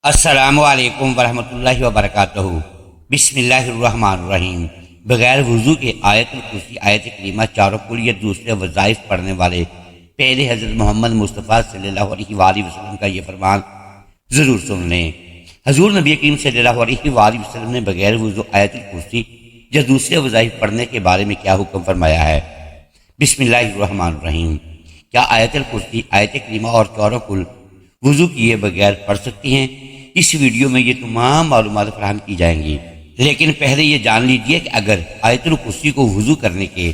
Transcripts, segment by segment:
السلام علیکم ورحمۃ اللہ وبرکاتہ۔ بسم اللہ الرحمن الرحیم۔ بغیر وضو کے آیت الکرسی آیت کریمہ چاروں کل یا دوسرے وظائف پڑھنے والے پہلے حضرت محمد مصطفیٰ صلی اللہ علیہ وآلہ وسلم کا یہ فرمان ضرور سن لیں۔ حضور نبی کریم صلی اللہ علیہ وآلہ وسلم نے بغیر وضو آیت الکرسی یا دوسرے وظائف پڑھنے کے بارے میں کیا حکم فرمایا ہے؟ بسم اللہ الرحمن الرحیم۔ کیا آیت الکرسی آیت کریمہ اور چاروں کل وضو کیے بغیر پڑھ سکتی ہیں؟ اس ویڈیو میں یہ تمام معلومات فراہم کی جائیں گی، لیکن پہلے یہ جان لیجئے کہ اگر آیت الکرسی کو وضو کرنے کے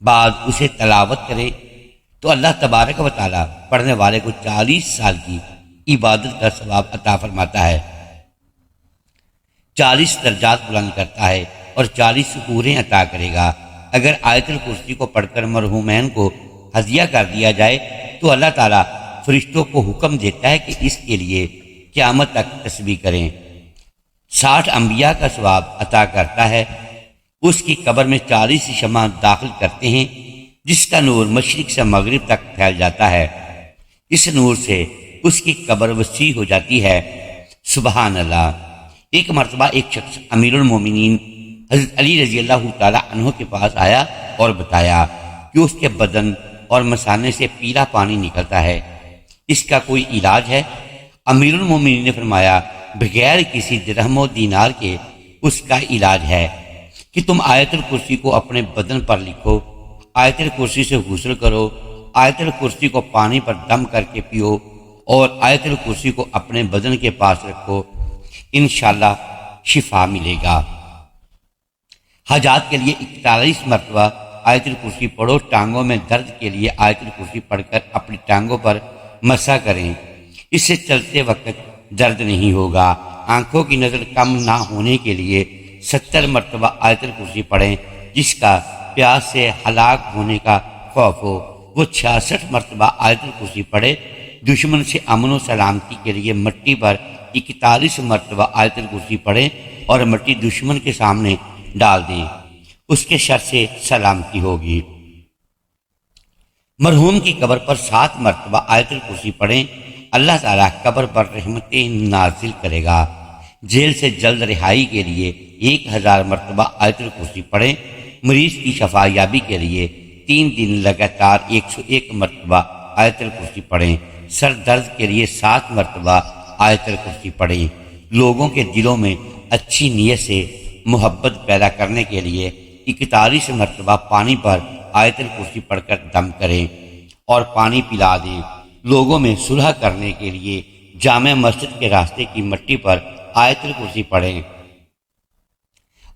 بعد اسے تلاوت کرے تو اللہ تبارک و تعالیٰ پڑھنے والے کو 40 سال کی عبادت کا ثواب عطا فرماتا ہے، 40 درجات بلند کرتا ہے اور 40 حوریں عطا کرے گا۔ اگر آیت الکرسی کو پڑھ کر مرحومین کو ہدیہ کر دیا جائے تو اللہ تعالیٰ فرشتوں کو حکم دیتا ہے کہ اس کے لیے قیامت تک تسبیح کریں۔ 60 انبیاء کا ثواب عطا کرتا ہے۔ اس کی قبر میں 40 شمع داخل کرتے ہیں جس کا نور مشرق سے مغرب تک پھیل جاتا ہے۔ اس نور سے اس کی قبر وسیع ہو جاتی ہے۔ سبحان اللہ۔ ایک مرتبہ ایک شخص امیر المومنین حضرت علی رضی اللہ تعالی عنہ کے پاس آیا اور بتایا کہ اس کے بدن اور مثانے سے پیلا پانی نکلتا ہے، اس کا کوئی علاج ہے؟ امیر المومنین نے فرمایا، بغیر کسی درہم و دینار کے اس کا علاج ہے کہ تم آیت الکرسی کو اپنے بدن پر لکھو، آیت الکرسی سے غسل کرو، آیت الکرسی کو پانی پر دم کر کے پیو اور آیت الکرسی کو اپنے بدن کے پاس رکھو، انشاءاللہ شفا ملے گا۔ حاجات کے لیے 41 مرتبہ آیت الکرسی پڑھو۔ ٹانگوں میں درد کے لیے آیت الکرسی پڑھ کر اپنی ٹانگوں پر مسح کریں، اس سے چلتے وقت درد نہیں ہوگا۔ آنکھوں کی نظر کم نہ ہونے کے لیے 70 مرتبہ آیت الکرسی پڑھیں۔ جس کا پیاس سے ہلاک ہونے کا خوف ہو وہ 66 مرتبہ آیت الکرسی پڑھے۔ دشمن سے امن و سلامتی کے لیے مٹی پر 41 مرتبہ آیت الکرسی پڑھیں اور مٹی دشمن کے سامنے ڈال دیں، اس کے شر سے سلامتی ہوگی۔ مرحوم کی قبر پر 7 مرتبہ آیت الکرسی پڑھیں، اللہ تعالیٰ قبر پر رحمتیں نازل کرے گا۔ جیل سے جلد رہائی کے لیے 1000 مرتبہ آیت الکرسی پڑھیں۔ مریض کی شفا یابی کے لیے 3 دن لگاتار 101 مرتبہ آیت الکرسی پڑھیں۔ سر درد کے لیے 7 مرتبہ آیت الکرسی پڑھیں۔ لوگوں کے دلوں میں اچھی نیت سے محبت پیدا کرنے کے لیے 41 مرتبہ پانی پر آیت الکرسی پڑھ کر دم کریں اور پانی پلا دیں۔ لوگوں میں صلح کرنے کے لیے جامع مسجد کے راستے کی مٹی پر آیت الکرسی پڑھیں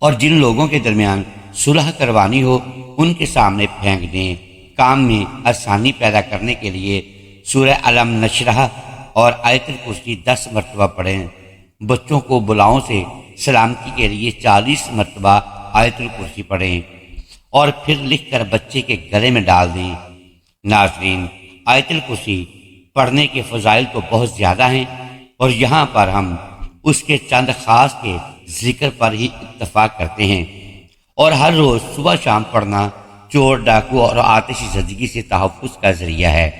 اور جن لوگوں کے درمیان صلح کروانی ہو ان کے سامنے پھینک دیں۔ کام میں آسانی پیدا کرنے کے لیے سورہ علم نشرح اور آیت الکرسی 10 مرتبہ پڑھیں۔ بچوں کو بلاؤں سے سلامتی کے لیے 40 مرتبہ آیت الکرسی پڑھیں اور پھر لکھ کر بچے کے گلے میں ڈال دیں۔ ناظرین، آیت الکرسی پڑھنے کے فضائل تو بہت زیادہ ہیں اور یہاں پر ہم اس کے چند خاص کے ذکر پر ہی اتفاق کرتے ہیں، اور ہر روز صبح شام پڑھنا چور ڈاکو اور آتشی زدگی سے تحفظ کا ذریعہ ہے۔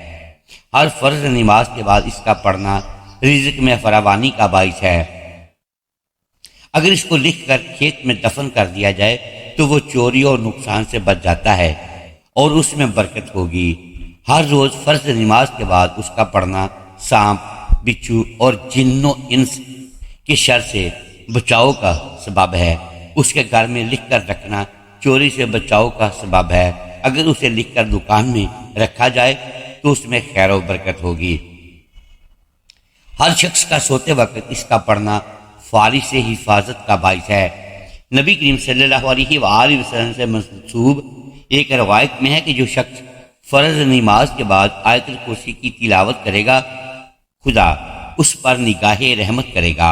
ہر فرض نماز کے بعد اس کا پڑھنا رزق میں فراوانی کا باعث ہے۔ اگر اس کو لکھ کر کھیت میں دفن کر دیا جائے تو وہ چوری اور نقصان سے بچ جاتا ہے اور اس میں برکت ہوگی۔ ہر روز فرض نماز کے بعد اس کا پڑھنا سانپ، بچھو اور جن و انس کے شر سے بچاؤ کا سبب ہے۔ اس کے گھر میں لکھ کر رکھنا چوری سے بچاؤ کا سبب ہے۔ اگر اسے لکھ کر دکان میں رکھا جائے تو اس میں خیر و برکت ہوگی۔ ہر شخص کا سوتے وقت اس کا پڑھنا فالج سے حفاظت کا باعث ہے۔ نبی کریم صلی اللہ علیہ وآلہ وسلم سے منسوب ایک روایت میں ہے کہ جو شخص فرض نماز کے بعد آیت الکرسی کی تلاوت کرے گا خدا اس پر نگاہ رحمت کرے گا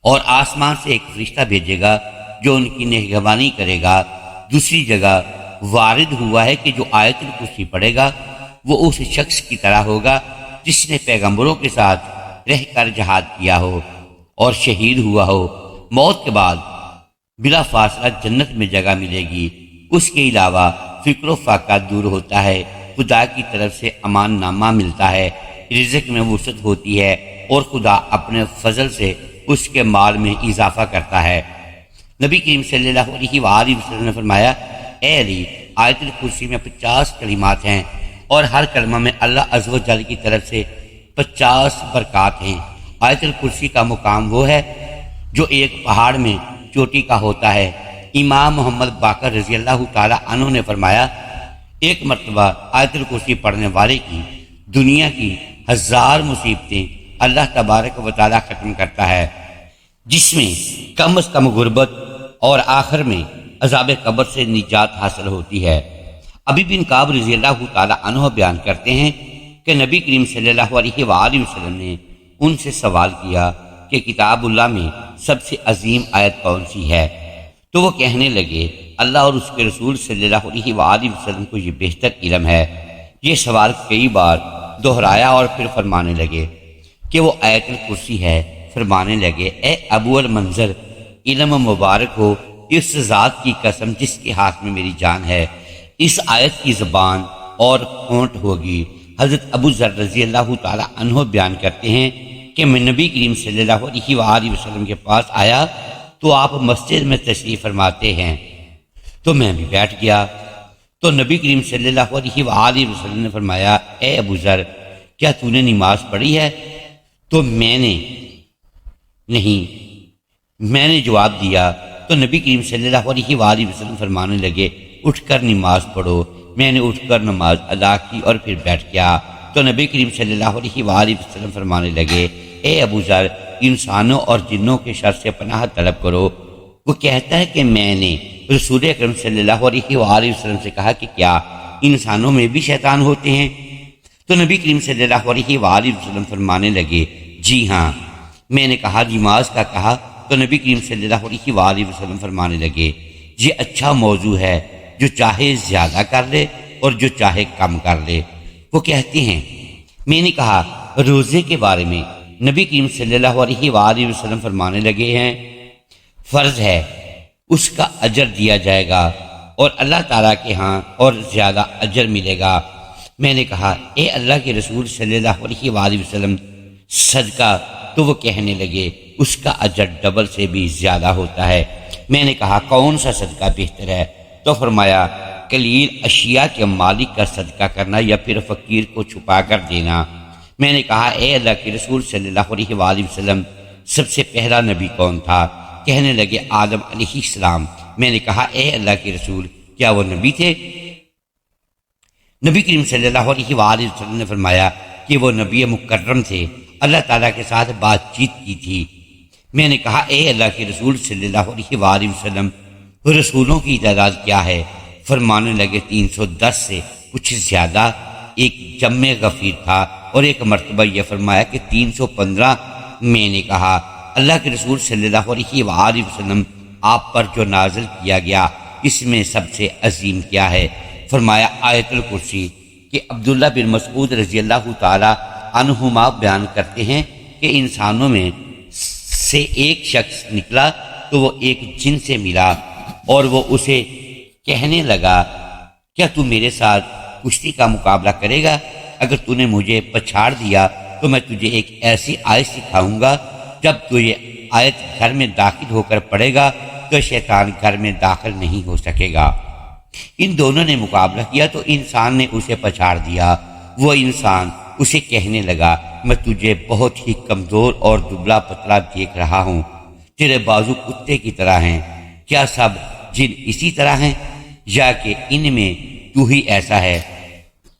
اور آسمان سے ایک فرشتہ بھیجے گا جو ان کی نگہبانی کرے گا۔ دوسری جگہ وارد ہوا ہے کہ جو آیت الکرسی پڑھے گا وہ اس شخص کی طرح ہوگا جس نے پیغمبروں کے ساتھ رہ کر جہاد کیا ہو اور شہید ہوا ہو۔ موت کے بعد بلا فاصلہ جنت میں جگہ ملے گی۔ اس کے علاوہ فکر و فاقہ دور ہوتا ہے، خدا کی طرف سے امان نامہ ملتا ہے، رزق میں وسعت ہوتی ہے، اور خدا اپنے فضل سے اس کے مال میں اضافہ کرتا ہے۔ نبی کریم صلی اللہ علیہ وآلہ وسلم نے فرمایا، اے علی، آیت الکرسی میں 50 کلمات ہیں اور ہر کلمہ میں اللہ عز و جل کی طرف سے 50 برکات ہیں۔ آیت الکرسی کا مقام وہ ہے جو ایک پہاڑ میں چوٹی کا ہوتا ہے۔ امام محمد باقر رضی اللہ تعالی عنہ نے فرمایا، ایک مرتبہ آیت الکرسی پڑھنے والے کی دنیا کی 1000 مصیبتیں اللہ تبارک و تعالی ختم کرتا ہے، جس میں کم از کم غربت اور آخر میں عذاب قبر سے نجات حاصل ہوتی ہے۔ ابی بن کعب رضی اللہ تعالی عنہ بیان کرتے ہیں کہ نبی کریم صلی اللہ علیہ وآلہ وسلم نے ان سے سوال کیا کہ کتاب اللہ میں سب سے عظیم آیت کون سی ہے؟ تو وہ کہنے لگے، اللہ اور اس کے رسول صلی اللہ علیہ وآلہ وسلم کو یہ بہتر علم ہے۔ یہ سوال کئی بار دہرایا اور پھر فرمانے لگے کہ وہ آیت الکرسی ہے۔ فرمانے لگے، اے ابو المنظر، علم مبارک ہو اس ذات کی قسم جس کے ہاتھ میں میری جان ہے، اس آیت کی زبان اور ہونٹ ہوگی۔ حضرت ابو ذر رضی اللہ تعالی عنہ بیان کرتے ہیں کہ میں نبی کریم صلی اللہ علیہ وآلہ وسلم کے پاس آیا تو آپ مسجد میں تشریف فرماتے ہیں، تو میں بھی بیٹھ گیا۔ تو نبی کریم صلی اللہ علیہ وآلہ وسلم نے فرمایا، اے ابو ذر، کیا تو نے نماز پڑھی ہے؟ تو میں نے جواب دیا۔ تو نبی کریم صلی اللہ علیہ وآلہ وسلم فرمانے لگے، اٹھ کر نماز پڑھو۔ میں نے اٹھ کر نماز ادا کی اور پھر بیٹھ گیا۔ تو نبی کریم صلی اللہ علیہ وآلہ وسلم فرمانے لگے، اے ابو ذر، انسانوں اور جنوں کے شر سے پناہ طلب کرو۔ وہ کہتا ہے کہ میں نے رسول اکرم صلی اللہ علیہ وآلہ وسلم سے کہا کہ کیا انسانوں میں بھی شیطان ہوتے ہیں؟ تو نبی کریم صلی اللہ علیہ وآلہ وسلم فرمانے لگے، جی ہاں۔ میں نے کہا، نماز کا کہا؟ تو نبی کریم صلی اللہ علیہ وآلہ وسلم فرمانے لگے، یہ اچھا موضوع ہے، جو چاہے زیادہ کر لے اور جو چاہے کم کر لے۔ وہ کہتے ہیں، میں نے کہا، روزے کے بارے میں؟ نبی کریم صلی اللہ علیہ وآلہ وسلم فرمانے لگے ہیں، فرض ہے، اس کا اجر دیا جائے گا اور اللہ تعالیٰ کے ہاں اور زیادہ اجر ملے گا۔ میں نے کہا، اے اللہ کے رسول صلی اللہ علیہ وآلہ وسلم، صدقہ؟ تو وہ کہنے لگے، اس کا اجر ڈبل سے بھی زیادہ ہوتا ہے۔ میں نے کہا، کون سا صدقہ بہتر ہے؟ تو فرمایا، قلیل اشیاء کے مالک کا صدقہ کرنا یا پھر فقیر کو چھپا کر دینا۔ میں نے کہا، اے اللہ کے رسول صلی اللہ علیہ وآلہ وسلم، سب سے پہلا نبی کون تھا؟ کہنے لگے، آدم علیہ السلام۔ میں نے کہا، اے اللہ کے رسول، کیا وہ نبی تھے؟ نبی کریم صلی اللہ علیہ وآلہ وسلم نے فرمایا کہ وہ نبی مکرم تھے، اللہ تعالیٰ کے ساتھ بات چیت کی تھی۔ میں نے کہا، اے اللہ کے رسول صلی اللہ علیہ وآلہ وسلم، رسولوں کی تعداد کیا ہے؟ فرمانے لگے، 310 سے کچھ زیادہ۔ ایک جمع غفیر تھا اور ایک مرتبہ یہ فرمایا کہ 315۔ میں نے کہا، اللہ کے رسول صلی اللہ علیہ وآلہ وسلم، آپ پر جو نازل کیا گیا اس میں سب سے عظیم کیا ہے؟ فرمایا، آیت الکرسی۔ کہ عبداللہ بن مسعود رضی اللہ تعالی عنہما بیان کرتے ہیں کہ انسانوں میں سے ایک شخص نکلا تو وہ ایک جن سے ملا اور وہ اسے کہنے لگا، کیا تو میرے ساتھ کشتی کا مقابلہ کرے گا؟ اگر تو نے مجھے پچھاڑ دیا تو میں تجھے ایک ایسی آیت سکھاؤں گا، جب تو یہ آیت گھر میں داخل ہو کر پڑے گا تو شیطان گھر میں داخل نہیں ہو سکے گا۔ ان دونوں نے مقابلہ کیا تو انسان نے اسے پچھاڑ دیا۔ وہ انسان اسے کہنے لگا، میں تجھے بہت ہی کمزور اور دبلا پتلا دیکھ رہا ہوں، تیرے بازو کتے کی طرح ہیں، کیا سب جن اسی طرح ہیں یا کہ ان میں تو ہی ایسا ہے؟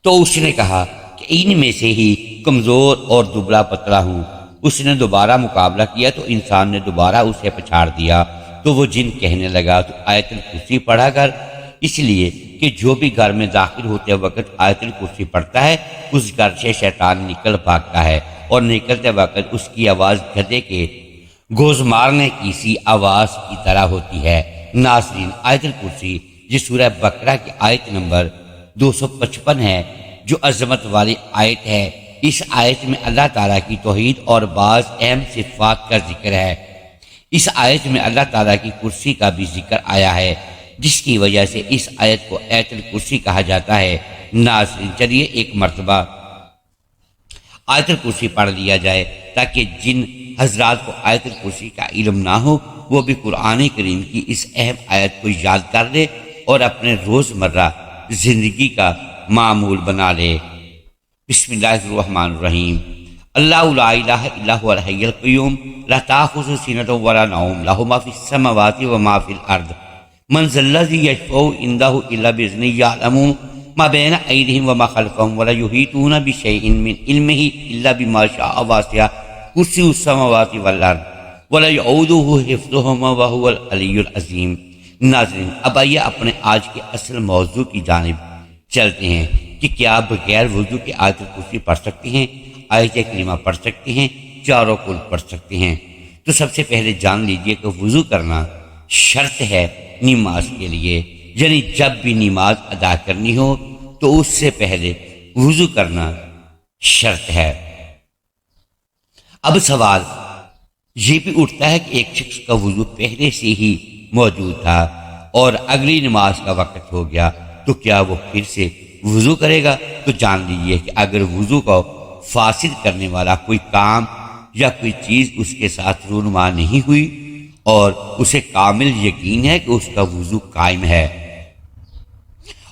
تو اس نے کہا کہ ان میں سے ہی کمزور اور دبلا پتلا ہوں۔ اس نے دوبارہ مقابلہ کیا تو انسان نے دوبارہ اسے پچھاڑ دیا۔ تو وہ جن کہنے لگا، تو آیت الکرسی پڑھا کر، اس لیے کہ جو بھی گھر میں داخل ہوتے وقت آیت الکرسی پڑھتا ہے اس گھر سے شیطان نکل بھاگتا ہے، اور نکلتے وقت اس کی آواز گدھے کے گوز مارنے کی سی آواز کی طرح ہوتی ہے۔ ناظرین، آیت الکرسی جس سورہ بقرہ کی آیت نمبر 255 ہے، جو عظمت والی آیت ہے، اس آیت میں اللہ تعالیٰ کی توحید اور بعض اہم صفات کا ذکر ہے۔ اس آیت میں اللہ تعالیٰ کی کرسی کا بھی ذکر آیا ہے، جس کی وجہ سے اس آیت کو آیت الکرسی کہا جاتا ہے۔ ناظرین، چلیے ایک مرتبہ آیت الکرسی پڑھ لیا جائے، تاکہ جن حضرات کو آیت الکرسی کا علم نہ ہو وہ بھی قرآن کریم کی اس اہم آیت کو یاد کر لے اور اپنے روزمرہ زندگی کا معمول بنا لے۔ بسم اللہ الرحمن الرحیم۔ اللہ لا الہ الا هو الحی القیوم لا تأخذہ سنۃ ولا نوم لہ ما فی السماوات وما فی الارض من ذا الذی یشفع عنده الا باذنہ یعلم ما بین ایدیہم وما خلفہم ولا یحیطون بشیء من علمہ الا بما شاء وسع کرسیہ السماوات والارض ولا یعودہ حفظہما وہو العلی العظیم۔ ناظرین، اب آئیے اپنے آج کے اصل موضوع کی جانب چلتے ہیں کہ کیا بغیر وضو کے آیت الکرسی پڑھ سکتے ہیں، آیت کریمہ پڑھ سکتے ہیں، چاروں کل پڑھ سکتے ہیں؟ تو سب سے پہلے جان لیجئے کہ وضو کرنا شرط ہے نماز کے لیے، یعنی جب بھی نماز ادا کرنی ہو تو اس سے پہلے وضو کرنا شرط ہے۔ اب سوال یہ بھی اٹھتا ہے کہ ایک شخص کا وضو پہلے سے ہی موجود تھا اور اگلی نماز کا وقت ہو گیا تو کیا وہ پھر سے وضو کرے گا؟ تو جان لیجیے کہ اگر وضو کو فاسد کرنے والا کوئی کام یا کوئی چیز اس کے ساتھ رونما نہیں ہوئی اور اسے کامل یقین ہے کہ اس کا وضو قائم ہے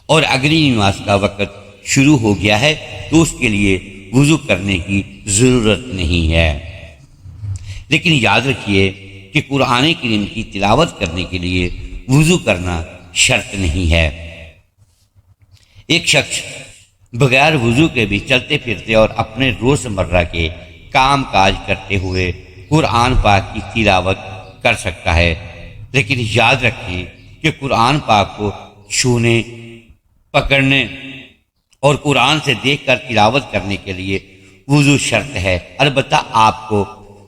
اور اگلی نماز کا وقت شروع ہو گیا ہے تو اس کے لیے وضو کرنے کی ضرورت نہیں ہے۔ لیکن یاد رکھیے کہ قرآن کریم کی تلاوت کرنے کے لیے وضو کرنا شرط نہیں ہے۔ ایک شخص بغیر وضو کے بھی چلتے پھرتے اور اپنے روزمرہ کے کام کاج کرتے ہوئے قرآن پاک کی تلاوت کر سکتا ہے، لیکن یاد رکھیں کہ قرآن پاک کو چھونے، پکڑنے اور قرآن سے دیکھ کر تلاوت کرنے کے لیے وضو شرط ہے۔ البتہ آپ کو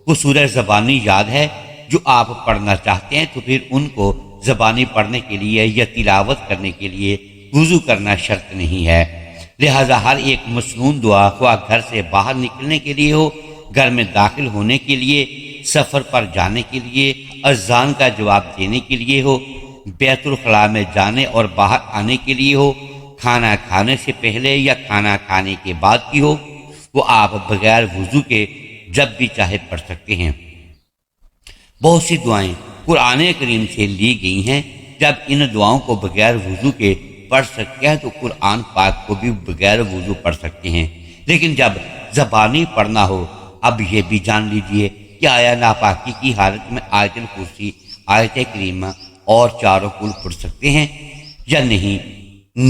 وہ سورہ زبانی یاد ہے جو آپ پڑھنا چاہتے ہیں تو پھر ان کو زبانی پڑھنے کے لیے یا تلاوت کرنے کے لیے وضو کرنا شرط نہیں ہے۔ لہذا ہر ایک مسنون دعا خواہ گھر سے باہر نکلنے کے لیے ہو، گھر میں داخل ہونے کے لیے، سفر پر جانے کے لیے، اذان کا جواب دینے کے لیے ہو، بیت الخلاء میں جانے اور باہر آنے کے لیے ہو، کھانا کھانے سے پہلے یا کھانا کھانے کے بعد کی ہو، وہ آپ بغیر وضو کے جب بھی چاہے پڑھ سکتے ہیں۔ بہت سی دعائیں قرآن کریم سے لی گئی ہیں، جب ان دعاؤں کو بغیر وضو کے پڑھ سکتے ہیں تو قرآن پاک کو بھی بغیر وضو پڑھ سکتے ہیں۔ لیکن جب زبانی پڑھنا ہو، اب یہ بھی جان لیجئے کہ آیا ناپاکی کی حالت میں آیت الکرسی، آیت کریمہ اور چاروں کل پڑھ سکتے ہیں یا نہیں؟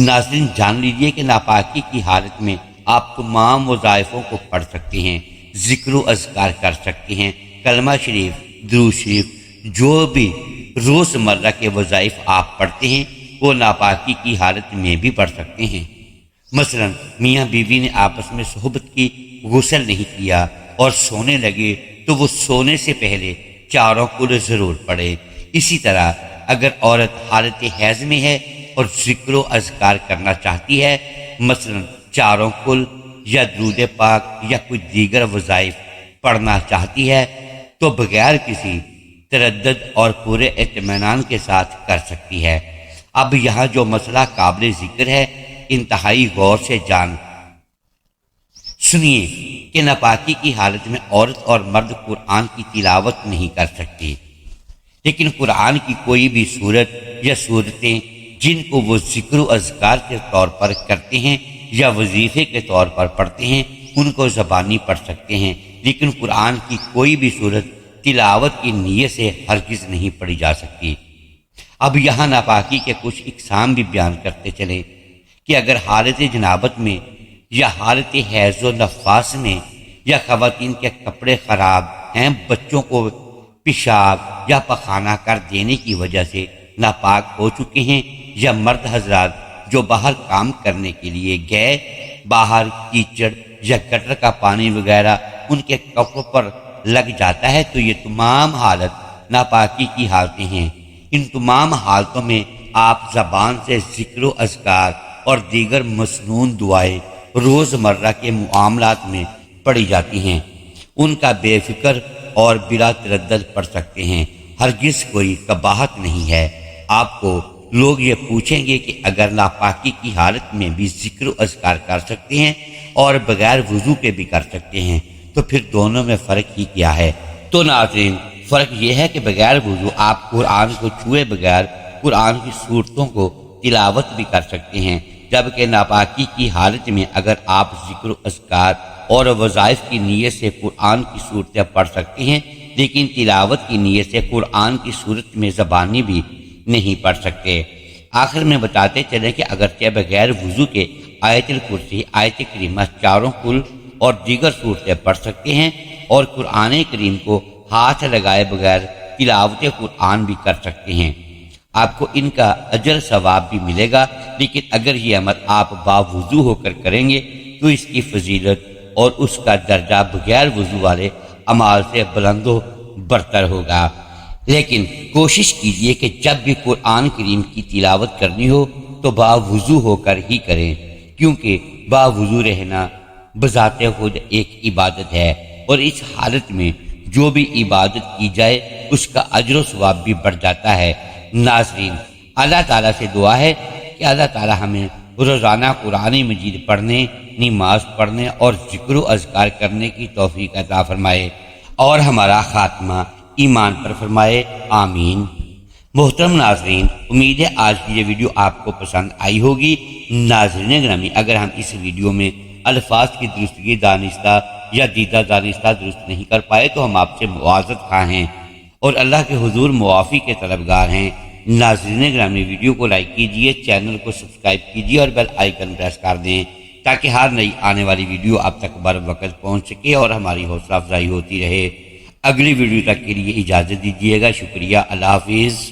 ناظرین، جان لیجئے کہ ناپاکی کی حالت میں آپ تمام وظائفوں کو پڑھ سکتے ہیں، ذکر و اذکار کر سکتے ہیں، کلمہ شریف، درود شریف، جو بھی روزمرہ کے وظائف آپ پڑھتے ہیں وہ ناپاکی کی حالت میں بھی پڑھ سکتے ہیں۔ مثلا میاں بیوی نے آپس میں صحبت کی، غسل نہیں کیا اور سونے لگے تو وہ سونے سے پہلے چاروں کل ضرور پڑھے۔ اسی طرح اگر عورت حالت حیض میں ہے اور ذکر و اذکار کرنا چاہتی ہے، مثلا چاروں کل یا درود پاک یا کوئی دیگر وظائف پڑھنا چاہتی ہے تو بغیر کسی تردد اور پورے اطمینان کے ساتھ کر سکتی ہے۔ اب یہاں جو مسئلہ قابل ذکر ہے، انتہائی غور سے جان سنیے کہ ناپاکی کی حالت میں عورت اور مرد قرآن کی تلاوت نہیں کر سکتے، لیکن قرآن کی کوئی بھی صورت یا صورتیں جن کو وہ ذکر و اذکار کے طور پر کرتے ہیں یا وظیفے کے طور پر پڑھتے ہیں ان کو زبانی پڑھ سکتے ہیں، لیکن قرآن کی کوئی بھی صورت تلاوت کی نیت سے ہرگز نہیں پڑھی جا سکتی۔ اب یہاں ناپاکی کے کچھ اقسام بھی بیان کرتے چلیں کہ اگر حالت جنابت میں یا حالت حیض و نفاس میں یا خواتین کے کپڑے خراب ہیں، بچوں کو پیشاب یا پخانہ کر دینے کی وجہ سے ناپاک ہو چکے ہیں، یا مرد حضرات جو باہر کام کرنے کے لیے گئے، باہر کیچڑ یا گٹر کا پانی وغیرہ ان کے کپڑوں پر لگ جاتا ہے، تو یہ تمام حالت ناپاکی کی حالتیں ہیں۔ ان تمام حالتوں میں آپ زبان سے ذکر و اذکار اور دیگر مسنون دعائیں روزمرہ کے معاملات میں پڑھی جاتی ہیں، ان کا بے فکر اور بلا تردد پڑھ سکتے ہیں، ہرگز کوئی قباحت نہیں ہے۔ آپ کو لوگ یہ پوچھیں گے کہ اگر ناپاکی کی حالت میں بھی ذکر و اذکار کر سکتے ہیں اور بغیر وضو کے بھی کر سکتے ہیں، تو پھر دونوں میں فرق ہی کیا ہے؟ تو ناظرین، فرق یہ ہے کہ بغیر وضو آپ قرآن کو چھوئے بغیر قرآن کی صورتوں کو تلاوت بھی کر سکتے ہیں، جبکہ ناپاکی کی حالت میں اگر آپ ذکر و اذکار اور وظائف کی نیت سے قرآن کی صورتیں پڑھ سکتے ہیں، لیکن تلاوت کی نیت سے قرآن کی صورت میں زبانی بھی نہیں پڑھ سکتے۔ آخر میں بتاتے چلیں کہ اگرچہ بغیر وضو کے آیت الکرسی، آیت کریمہ، چاروں کل اور دیگر صورتیں پڑھ سکتے ہیں، اور قرآن کریم کو ہاتھ لگائے بغیر تلاوت قرآن بھی کر سکتے ہیں، آپ کو ان کا اجر ثواب بھی ملے گا، لیکن اگر یہ عمل آپ باوضو ہو کر کریں گے تو اس کی فضیلت اور اس کا درجہ بغیر وضو والے اعمال سے بلند و برتر ہوگا۔ لیکن کوشش کیجئے کہ جب بھی قرآن کریم کی تلاوت کرنی ہو تو باوضو ہو کر ہی کریں، کیونکہ باوضو رہنا بذات خود ایک عبادت ہے، اور اس حالت میں جو بھی عبادت کی جائے اس کا اجر و ثواب بھی بڑھ جاتا ہے۔ ناظرین، اللہ تعالیٰ سے دعا ہے کہ اللہ تعالیٰ ہمیں روزانہ قرآن مجید پڑھنے، نماز پڑھنے اور ذکر و اذکار کرنے کی توفیق عطا فرمائے، اور ہمارا خاتمہ ایمان پر فرمائے، آمین۔ محترم ناظرین، امید ہے آج کی یہ ویڈیو آپ کو پسند آئی ہوگی۔ ناظرین گرامی، اگر ہم اس ویڈیو میں الفاظ کی درستگی دانستہ یا دیدہ دانستہ درست نہیں کر پائے تو ہم آپ سے معذرت خواہ ہیں اور اللہ کے حضور معافی کے طلبگار ہیں۔ ناظرین گرامی، ویڈیو کو لائک کیجئے، چینل کو سبسکرائب کیجئے اور بیل آئیکن پریس کر دیں تاکہ ہر نئی آنے والی ویڈیو آپ تک بر وقت پہنچ سکے اور ہماری حوصلہ افزائی ہوتی رہے۔ اگلی ویڈیو تک کے لیے اجازت دیجیے گا۔ شکریہ، اللہ حافظ۔